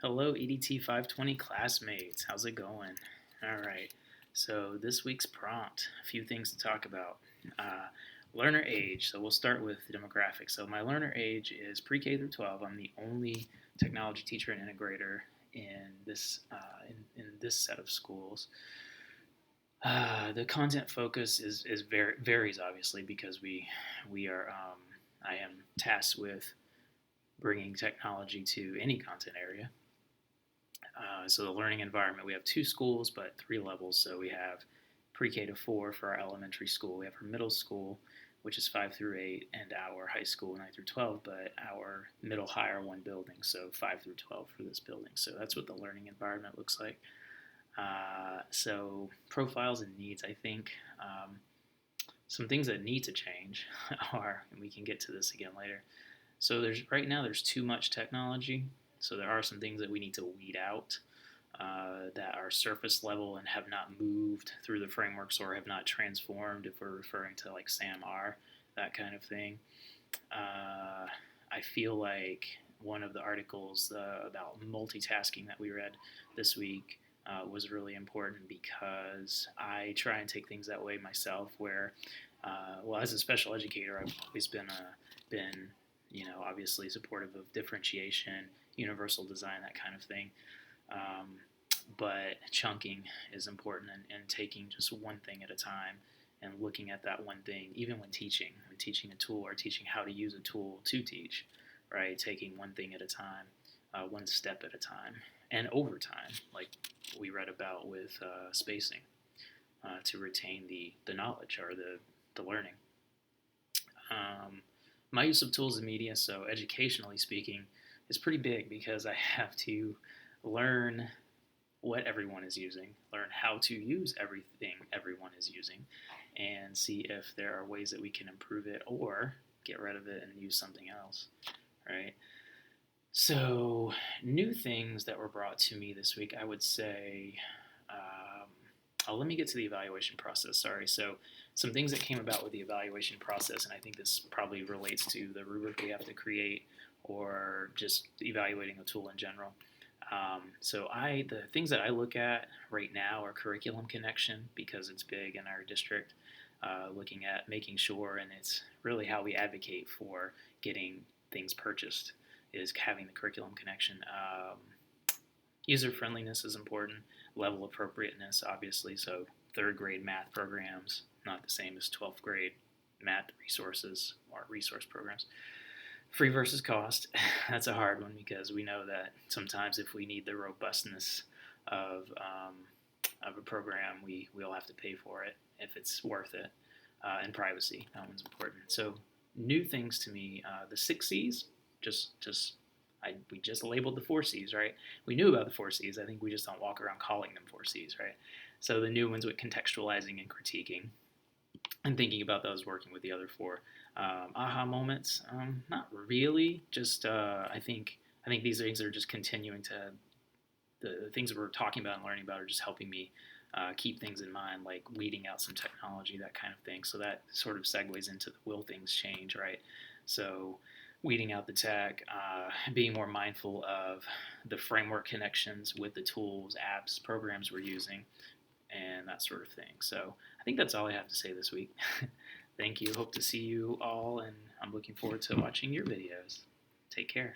Hello, EDT 520 classmates. How's it going? All right. So, this week's prompt, a few things to talk about. Uh, Learner age. So, we'll start with the demographics. So, my learner age is pre K through 12. I'm the only technology teacher and integrator in in this set of schools. The content focus is varies obviously because we are I am tasked with bringing technology to any content area. So the learning environment, we have two schools, but three levels. So we have pre-K to 4 for our elementary school. We have our middle school, which is 5 through 8, and our high school 9 through 12. But our middle high are one building, so 5 through 12 for this building. So that's what the learning environment looks like. So profiles and needs, I think. Some things that need to change are, and we can get to this again later. So there's too much technology. So there are some things that we need to weed out that are surface level and have not moved through the frameworks or have not transformed. If we're referring to like SAMR, that kind of thing. I feel like one of the articles about multitasking that we read this week was really important because I try and take things that way myself. Where, well, as a special educator, I've always been obviously supportive of differentiation, universal design, that kind of thing. Um, but chunking is important and taking just one thing at a time and looking at that one thing, even when teaching a tool or teaching how to use a tool to teach, right? Taking one thing at a time, one step at a time, and over time, like we read about with spacing, to retain the knowledge or the learning. Um, my use of tools and media, so educationally speaking, is pretty big because I have to learn what everyone is using, learn how to use everything everyone is using, and see if there are ways that we can improve it or get rid of it and use something else, right? So, new things that were brought to me this week, I would say. Let me get to the evaluation process. Sorry. So, some things that came about with the evaluation process, and I think this probably relates to the rubric we have to create or just evaluating a tool in general. The things that I look at right now are curriculum connection because it's big in our district. Looking at making sure, and it's really how we advocate for getting things purchased, is having the curriculum connection. User friendliness is important. Level appropriateness, obviously. So third grade math programs, not the same as 12th grade math resources or resource programs. Free versus cost, that's a hard one because we know that sometimes if we need the robustness of a program, we'll have to pay for it if it's worth it. And privacy, that one's important. So new things to me, the 6 C's, we just labeled the 4 C's, right? We knew about the 4 C's. I think we just don't walk around calling them 4 C's, right? So the new ones with contextualizing and critiquing, and thinking about those working with the other four. Aha moments, not really. Just I think these things are just continuing to the things that we're talking about and learning about are just helping me keep things in mind, like weeding out some technology, that kind of thing. So that sort of segues into the will things change, right? So weeding out the tech, being more mindful of the framework connections with the tools, apps, programs we're using, and that sort of thing. So I think that's all I have to say this week. Thank you. Hope to see you all, and I'm looking forward to watching your videos. Take care.